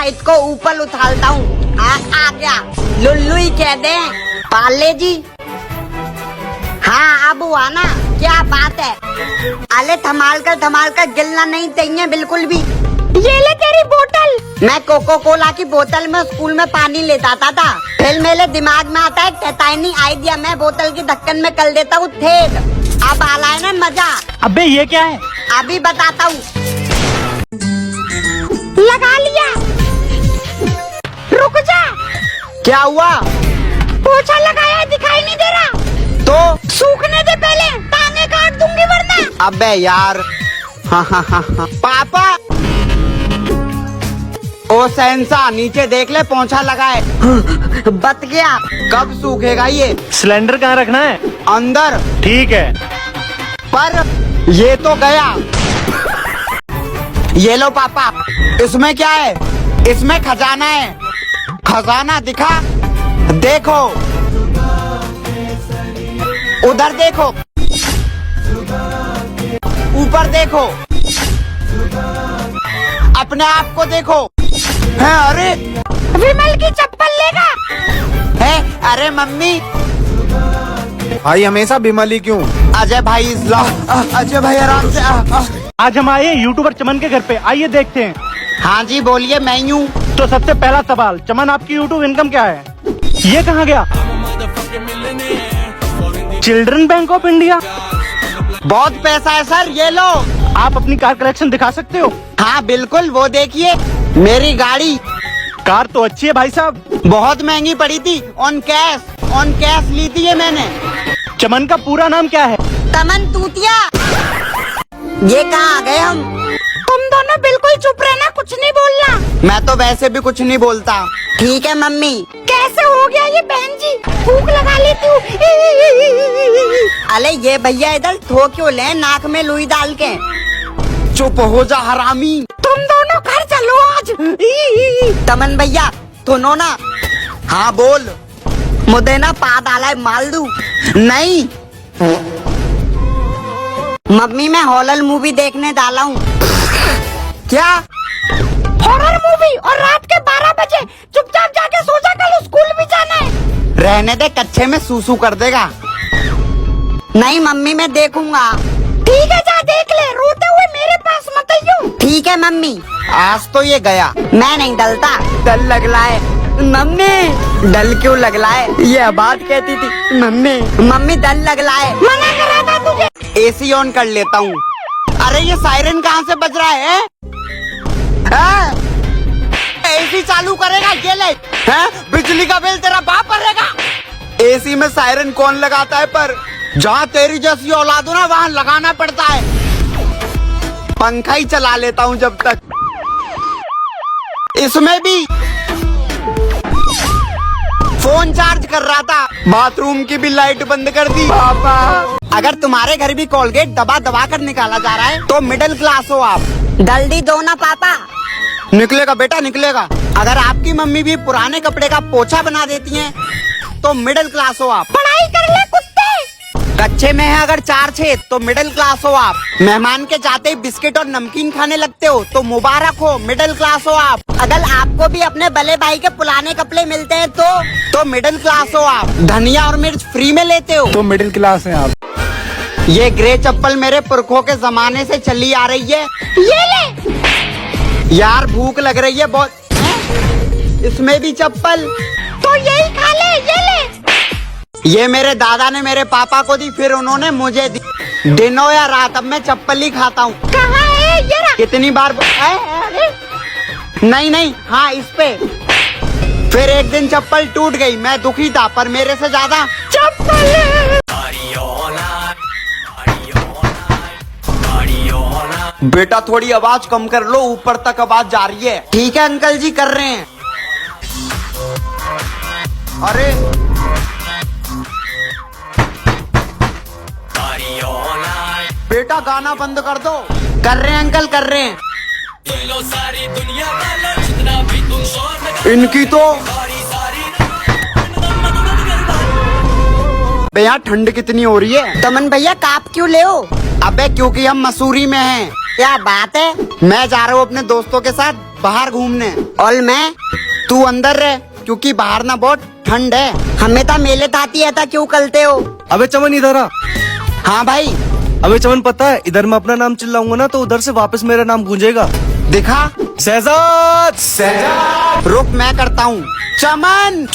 इसको ऊपर उछालता हूँ। आ गया, लुल्लू ही कह दे। पाले जी, हाँ अब हुआ ना, क्या बात है। अले थमाल कर गिलना नहीं चाहिए बिल्कुल भी। ये ले तेरी बोतल। मैं कोको कोला की बोतल में स्कूल में पानी लेता था। फिर मेरे दिमाग में आता है कैतानी आइडिया, मैं बोतल की ढक्कन में कर देता हूँ ठेड। अब आ रहा है ना मजा। अबे ये क्या है? अभी बताता हूँ। लगा लिया। रुक जा। क्या हुआ? पोछा लगाया दिखाई नहीं दे रहा। तो सूखने दे पहले, टांगे काट दूंगी वरना। अबे यार। हाँ। पापा, ओ सेंसा नीचे देख ले, पोंछा लगाए। बच गया। कब सूखेगा ये? सिलेंडर कहाँ रखना है? अंदर। ठीक है। पर ये तो गया। ये लो पापा, इसमें क्या है? इसमें खजाना है। खजाना दिखा, देखो उधर, देखो ऊपर, देखो अपने आप को देखो। है अरे विमल की चप्पल लेगा। है अरे मम्मी। भाई हमेशा बिमली क्यों? अजय भाई अजय भाई आराम से। आज हम आए यूट्यूबर चमन के घर पे, आइए देखते हैं। हाँ जी बोलिए, मैं यूँ। तो सबसे पहला सवाल, चमन आपकी यूट्यूब इनकम क्या है? ये कहाँ गया? Children bank of India. बहुत पैसा है सर, ये लो। आप अपनी कार कलेक्शन दिखा सकते हो? हाँ बिल्कुल, वो देखिए मेरी गाड़ी। कार तो अच्छी है भाई साहब। बहुत महंगी पड़ी थी, ऑन कैश ली थी ये मैंने। चमन का पूरा नाम क्या है? तमन तूतिया। ये कहाँ आ गए हम? तुम दोनों बिल्कुल चुप रहना, कुछ नहीं बोलना। मैं तो वैसे भी कुछ नहीं बोलता। ठीक है मम्मी। कैसे हो गया ये बहन जी? भूख लगा लेती हूँ। अरे ये भैया इधर थो क्यों ले नाक में लुई डाल के? चुप हो जा हरामी। तुम दोनों घर चलो आज। तमन भैया सुनो ना। हाँ बोल। मुझे ना पा डाला है, माल दूं? नहीं। मम्मी मैं हॉरर मूवी देखने डाला हूँ। क्या? हॉरर मूवी, और रात के 12 बजे। चुपचाप जाके सो जा, कल स्कूल भी जाना है। रहने दे, कच्चे में सूसू कर देगा। नहीं मम्मी मैं देखूंगा। ठीक है जा देख ले, रोते हुए मेरे पास मत आइयो। ठीक है मम्मी। आज तो ये गया। मैं नहीं डलता। डल लग रहा है मम्मी। डल क्यों लग रहा है? ये बात कहती थी मम्मी। मम्मी डर लग रहा है, मना करा था तुझे। एसी ऑन कर लेता हूँ। अरे ये सायरन कहाँ से बज रहा है? एसी चालू करेगा ये ले। हैं? बिजली का बिल तेरा बाप भरेगा। एसी में सायरन कौन लगाता है? पर जहाँ तेरी जैसी औलाद हो ना, वहाँ लगाना पड़ता है। पंखा ही चला लेता हूँ जब तक। इसमें भी फोन चार्ज कर रहा था, बाथरूम की भी लाइट बंद कर दी। पापा, अगर तुम्हारे घर भी कोलगेट दबा दबा कर निकाला जा रहा है तो मिडिल क्लास हो आप। जल्दी दो ना पापा। निकलेगा बेटा, निकलेगा। अगर आपकी मम्मी भी पुराने कपड़े का पोछा बना देती हैं तो मिडिल क्लास हो आप। पढ़ाई कर ले कुत्ते। कच्चे में है अगर 4 छेद तो मिडिल क्लास हो आप। मेहमान के जाते ही बिस्किट और नमकीन खाने लगते हो तो मुबारक हो, मिडिल क्लास हो आप। अगर आपको भी अपने बड़े भाई के पुराने कपड़े मिलते हैं तो मिडिल क्लास हो आप। धनिया और मिर्च फ्री में लेते हो तो मिडिल क्लास हैं आप। ये ग्रे चप्पल मेरे पुरखों के जमाने से चली आ रही है। ये ले। यार भूख लग रही है बहुत। इसमें भी चप्पल? तो यही खा ले, ये ले। ये मेरे दादा ने मेरे पापा को दी, फिर उन्होंने मुझे दी। दिन हो या रात अब मैं चप्पल ही खाता हूँ। कहाँ है ये रहा? कितनी बार नहीं, हाँ इस पे। फिर एक दिन चप्पल टूट गई, मैं दुखी था, पर मेरे से ज्यादा चप्पल। बेटा थोड़ी आवाज कम कर लो, ऊपर तक आवाज जा रही है। ठीक है अंकल जी, कर रहे हैं। अरे बेटा गाना बंद कर दो। कर रहे हैं अंकल, कर रहे हैं। इनकी तो यहाँ ठंड कितनी हो रही है। तमन भैया काप क्यों ले हो? अबे क्योंकि हम मसूरी में हैं। क्या बात है। मैं जा रहा हूँ अपने दोस्तों के साथ बाहर घूमने। और मैं? तू अंदर रह, क्योंकि बाहर ना बहुत ठंड है। हमें तो मेले थाती है था, क्यों करते हो? अबे चमन इधर आ। हाँ भाई। अबे चमन पता है, इधर मैं अपना नाम चिल्लाऊंगा ना तो उधर से वापस मेरा नाम गूंजेगा। दिखा। शहजाद शहजाद। रुक, मैं करता हूँ। चमन।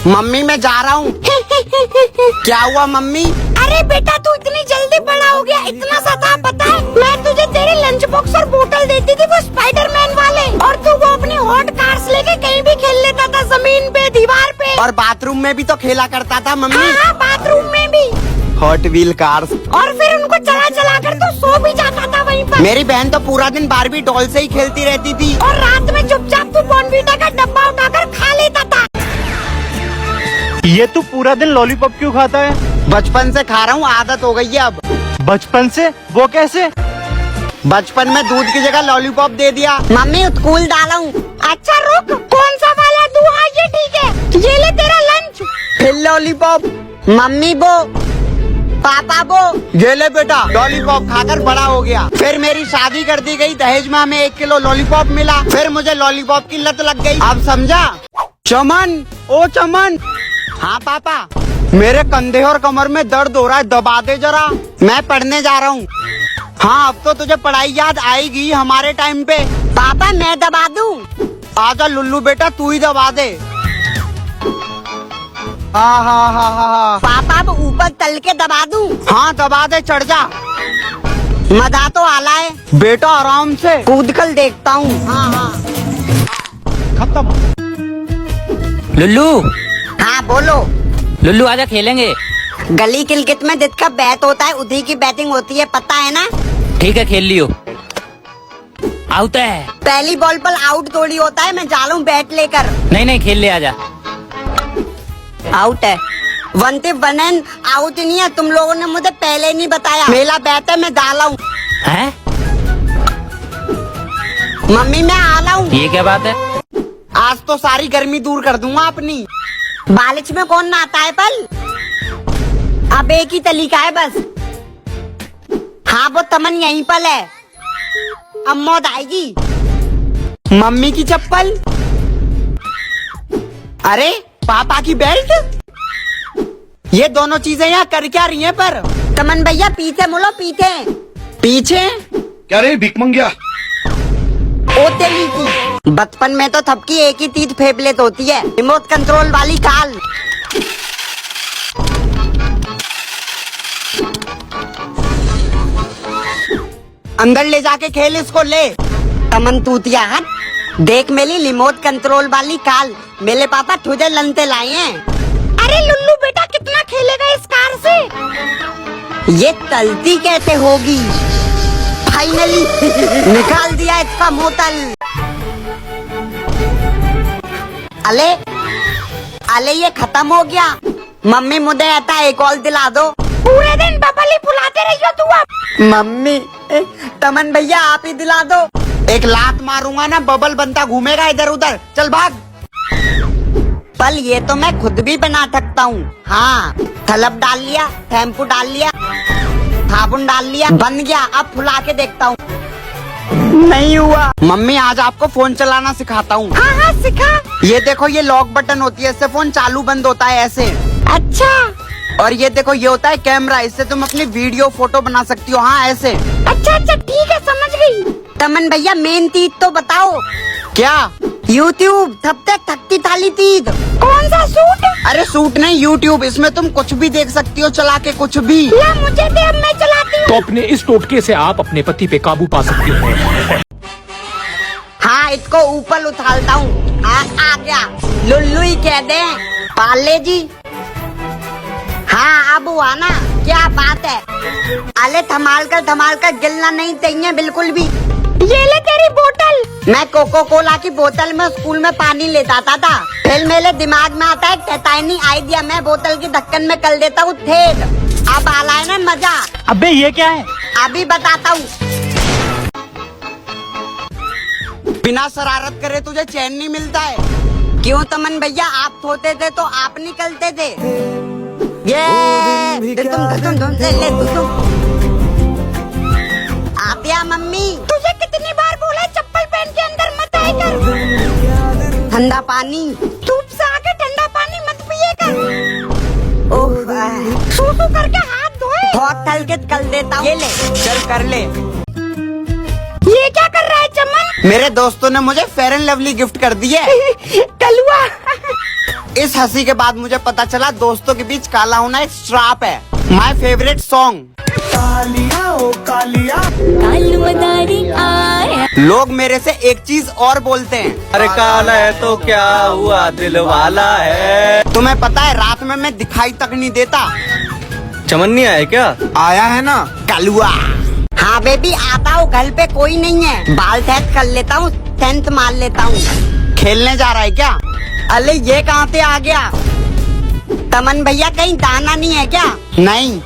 मम्मी मैं जा रहा हूँ। क्या हुआ मम्मी? अरे बेटा, तू इतनी जल्दी बड़ा हो गया, इतना सता पता है? मैं तुझे तेरे लंच बॉक्स और बोतल देती थी, वो स्पाइडरमैन वाले, और तू वो अपनी हॉट कार्स लेके कहीं भी खेल लेता था, जमीन पे, दीवार पे। और बाथरूम में भी तो खेला करता था मम्मी। हाँ, बाथरूम में भी। Hot wheel cars. और फिर उनको चला चला कर तो सो भी जाता था वहीं पर। मेरी बहन तो पूरा दिन बारबी डॉल से ही खेलती रहती थी। और रात में चुपचाप तू बॉर्नवीटा का डब्बा उठाकर खा लेता था। ये तू पूरा दिन लॉलीपॉप क्यों खाता है? बचपन से खा रहा हूँ, आदत हो गई है अब। बचपन से? वो कैसे? बचपन में दूध की जगह लॉलीपॉप दे दिया। मम्मी स्कूल डाला हूँ। अच्छा रुक, कौन सा वाला तू? हाँ ये ठीक है, ये ले तेरा लंच। फिर लॉलीपॉप। मम्मी वो, पापा वो। ये ले बेटा, लॉलीपॉप खाकर बड़ा हो गया। फिर मेरी शादी कर दी गई, दहेज में हमें 1 किलो लॉलीपॉप मिला। फिर मुझे लॉलीपॉप की लत लग गई। अब समझा? चमन, ओ चमन। हाँ पापा। मेरे कंधे और कमर में दर्द हो रहा है, दबा दे जरा। मैं पढ़ने जा रहा हूँ। हाँ, अब तो तुझे पढ़ाई याद आएगी हमारे टाइम पे। पापा मैं दबा दूँ? आजा लुल्लू बेटा, तू ही दबा दे। हाँ। पापा अब ऊपर तल के दबा दूँ? हाँ दबा दे, चढ़ जा। मजा तो आला है। बेटा आराम से कूद कर देखता हूँ। हाँ। खत्म। लुल्लू, हाँ बोलो। लुल्लू आजा खेलेंगे। गली क्रिकेट में जिसका बैट होता है उसी की बैटिंग होती है, पता है ना? ठीक है खेल लियो। आउट है। पहली बॉल पर आउट थोड़ी होता है, मैं जा रहा हूँ बैट लेकर। नहीं खेल ले आजा। आउट है। 1 एंड आउट नहीं है, तुम लोगों ने मुझे पहले नहीं बताया। मेरा बैट है, मैं डाला हूँ। हैं? मम्मी मैं आ रहा हूँ। ये क्या बात है? आज तो सारी गर्मी दूर कर दूंगा अपनी। बारिश में कौन नहाता है पल? अब एक ही तरीका है बस। हाँ वो तमन यहीं पर है, अब मौत आएगी। मम्मी की चप्पल। अरे पापा की बेल्ट। ये दोनों चीजें यहाँ कर क्या रही हैं पर? तमन भैया पीछे मुड़ो, पीछे। पीछे? क्या रे भिख मंगिया? ओ तेरी की। बचपन में तो सबकी एक ही चीज फेवरेट होती है, रिमोट कंट्रोल वाली कार। अंदर ले जाके खेल इसको, ले। तमन तूतिया हट। देख मेरी रिमोट कंट्रोल वाली कार, मेरे पापा तुझे लंते लाए हैं। अरे लुल्लू बेटा कितना खेलेगा इस कार से? ये चलती कैसे होगी? फाइनली निकाल दिया इसका मोतल। अले ये खत्म हो गया। मम्मी मुझे आता एक और दिला दो। पूरे दिन बबल ही फुलाते रहियो तू अब। मम्मी तमन भैया आप ही दिला दो। एक लात मारूंगा ना, बबल बनता घूमेगा इधर उधर। चल भाग। पल ये तो मैं खुद भी बना सकता हूँ। हाँ, थलब डाल लिया, शैम्पू डाल लिया, साबुन डाल लिया, बन गया। अब फुला के देखता हूँ। नहीं हुआ। मम्मी आज आपको फोन चलाना सिखाता हूँ। हाँ सिखा। ये देखो, ये लॉक बटन होती है, इससे फोन चालू बंद होता है ऐसे। अच्छा। और ये देखो, ये होता है कैमरा, इससे तुम अपनी वीडियो फोटो बना सकती हो। हाँ ऐसे। अच्छा ठीक है, समझ गई। तमन भैया मेन चीज तो बताओ। क्या? यूट्यूब सबसे थकती थाली चीज। कौन सा सूट? अरे सूट नहीं, यूट्यूब। इसमें तुम कुछ भी देख सकती हो, चला के कुछ भी। ला मुझे दे, अब मैं चलाती हूँ। तो अपने इस टोटके से आप अपने पति पे काबू पा सकती हैं। हाँ इसको ऊपर उछालता हूँ। आ गया। लुल्लू ही कह दे। पाले जी। हाँ अब हुआ ना, क्या बात है? अरे धमाल कर गिरना नहीं चाहिए बिल्कुल भी। ये ले तेरी बोतल। मैं कोको कोला की बोतल में स्कूल में पानी ले जाता था। फिर मेरे दिमाग में आता है टैटाइनी आइडिया, मैं बोतल की ढक्कन में कर देता हूँ ठेल। अब आ रहा है ना मजा? अबे ये क्या है? अभी बताता हूँ। बिना शरारत करे तुझे चैन नहीं मिलता है। क्यों तमन भैया, आप सोते थे तो आप निकलते थे। ये तुम क्या मम्मी? तुझे कितनी बार बोला चप्पल पहन के अंदर मत आए कर। ठंडा पानी, धूप से आके ठंडा पानी मत पिए कर। ओह, सूसू करके हाथ धोए। बहुत हल्के कर देता हूँ। ये ले, चल कर ले। ये क्या कर रहा है चमन? मेरे दोस्तों ने मुझे फेयर एंड लवली गिफ्ट कर दी है। कलुआ। इस हंसी के बाद मुझे पता चला दोस्तों के बीच काला होना एक श्राप है। My favourite song. लोग मेरे से एक चीज और बोलते हैं, अरे काला है तो क्या हुआ, दिल वाला है। तुम्हें पता है रात में मैं दिखाई तक नहीं देता। चमन नहीं आया क्या? आया है ना कलुआ। हाँ बेबी आता हूँ, घर पे कोई नहीं है। बाल सेट कर लेता हूँ, सेंट मार लेता हूँ। खेलने जा रहा है क्या? अरे ये कहाँ से आ गया? तमन भैया कहीं दाना नहीं है क्या? नहीं।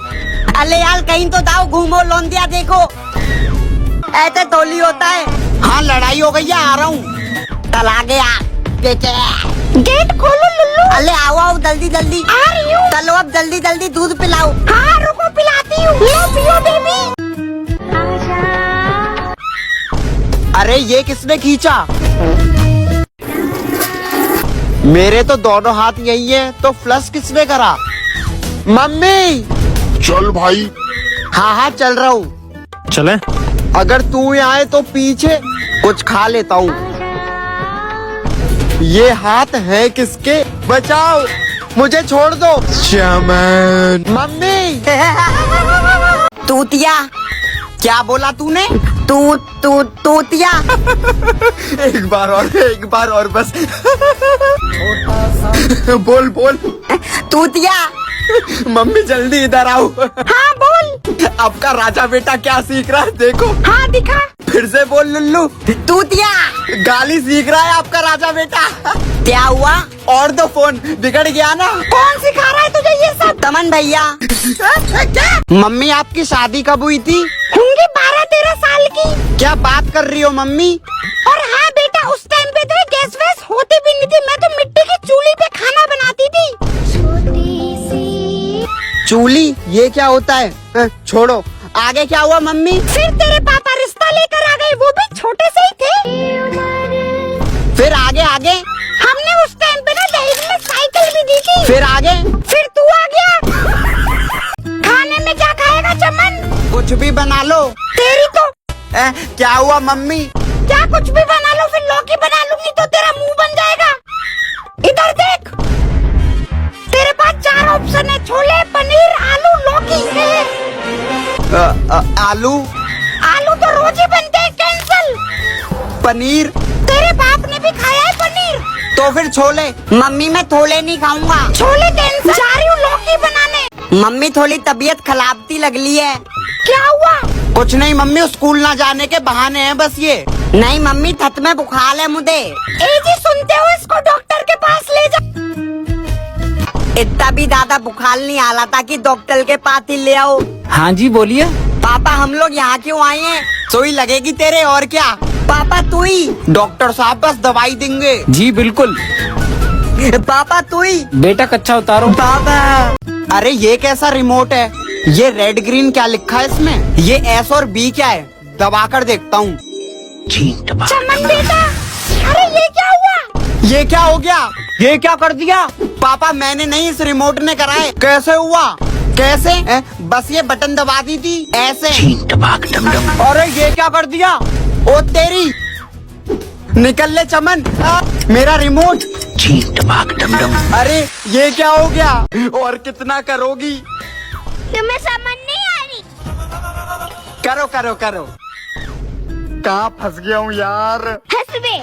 अरे यार कहीं तो दाओ, घूमो लौंदिया देखो। ऐसे तोली होता है। हाँ लड़ाई हो गई है, आ रहा हूँ। चल आ गया। गेट खोलो लुल्लू। अरे आओ आओ जल्दी जल्दी। आ रही हूँ। चलो अब जल्दी जल्दी दूध पिलाओ। हाँ रुको पिलाती हूँ। लो पियो बेबी। अरे ये किसने खींचा? मेरे तो दोनों हाथ यही है, तो फ्लश किसने करा? मम्मी। चल भाई। हाँ हाँ चल रहा हूँ। चले? अगर तू यहाँ आए तो पीछे कुछ खा लेता हूँ। ये हाथ है किसके? बचाओ, मुझे छोड़ दो। चमन। मम्मी। तूतिया। क्या बोला तूने? तूतिया। एक बार और बस। बोल बोल। तूतिया। मम्मी जल्दी इधर आओ। हाँ बोल। आपका राजा बेटा क्या सीख रहा है देखो। हाँ दिखा। फिर से बोल लुल्लू। तूतिया। गाली सीख रहा है आपका राजा बेटा। क्या हुआ? और दो फोन बिगड़ गया ना। कौन सिखा रहा है तुझे ये सब? तमन भैया। मम्मी आपकी शादी कब हुई थी? होंगी 12-13 साल की। क्या बात कर रही हो मम्मी? और हाँ बेटा उस टाइम पे तो गैस वैस होती भी नहीं थी। मैं तो मिट्टी की चूल्ही पे खाना बनाती थी। चूल्ही? ये क्या होता है? छोड़ो, आगे क्या हुआ मम्मी? फिर तेरे पापा रिश्ता लेकर आ गए, वो भी छोटे से ही थे। फिर आगे आगे? हमने उस टाइम पे ना दहेज में साइकिल भी दी थी। फिर आगे? फिर तू आ गया। खाने में क्या खाएगा चमन? कुछ भी बना लो। तेरी तो। क्या हुआ मम्मी? क्या कुछ भी बना लो? फिर लौकी बना लूंगी तो तेरा मुंह बन जाएगा। इधर देख, तेरे पास 4 ऑप्शन है, छोले, पनीर, आलू, लौकी। आलू? आलू तो रोज ही बनते हैं, कैंसल। पनीर? तेरे बाप ने भी खाया है पनीर। तो फिर छोले? मम्मी मैं छोले नहीं खाऊंगा। छोले कैंसल। जा रही हूँ लौकी बनाने। मम्मी थोड़ी तबीयत खराबती लग ली है। क्या हुआ? कुछ नहीं मम्मी, स्कूल ना जाने के बहाने हैं बस ये। नहीं मम्मी छत में बुखार है मुझे। जी सुनते हो, इसको डॉक्टर के पास ले जा। इतना भी ज्यादा बुखार नहीं आ रहा था कि डॉक्टर के पास ही ले आओ। हाँ जी बोलिए। पापा हम लोग यहाँ क्यों आए हैं? सुई लगेगी तेरे और क्या। पापा तू ही। डॉक्टर साहब बस दवाई देंगे। जी बिल्कुल। पापा तू ही। बेटा कच्चा उतारो। पापा। अरे ये कैसा रिमोट है? ये रेड ग्रीन क्या लिखा है इसमें? ये एस और बी क्या है? दबा कर देखता हूँ। चमन बेटा, अरे ये क्या हुआ? ये क्या हो गया? ये क्या कर दिया? पापा मैंने नहीं, इस रिमोट ने करा है। कैसे हुआ? कैसे? बस ये बटन दबा दी थी ऐसे। अरे ये क्या कर दिया? ओ तेरी, निकल ले चमन। मेरा रिमोट। अरे ये क्या हो गया? और कितना करोगी? तुम्हें समझ नहीं आ रही? करो करो करो। कहाँ फंस गया हूँ यार। हंसबे।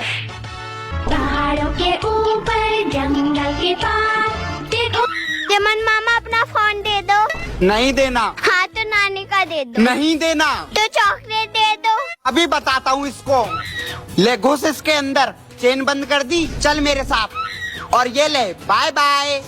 पहाड़ों के ऊपर जंगल के पार देखो। चमन मामा अपना फोन दे दो। नहीं देना। हाँ तो नानी का दे दो। नहीं देना। तो चॉकलेट दे दो। अभी बताता हूँ इसको। ले घुस इसके अंदर। चेन बंद कर दी, चल मेरे साथ। और ये ले, बाय बाय।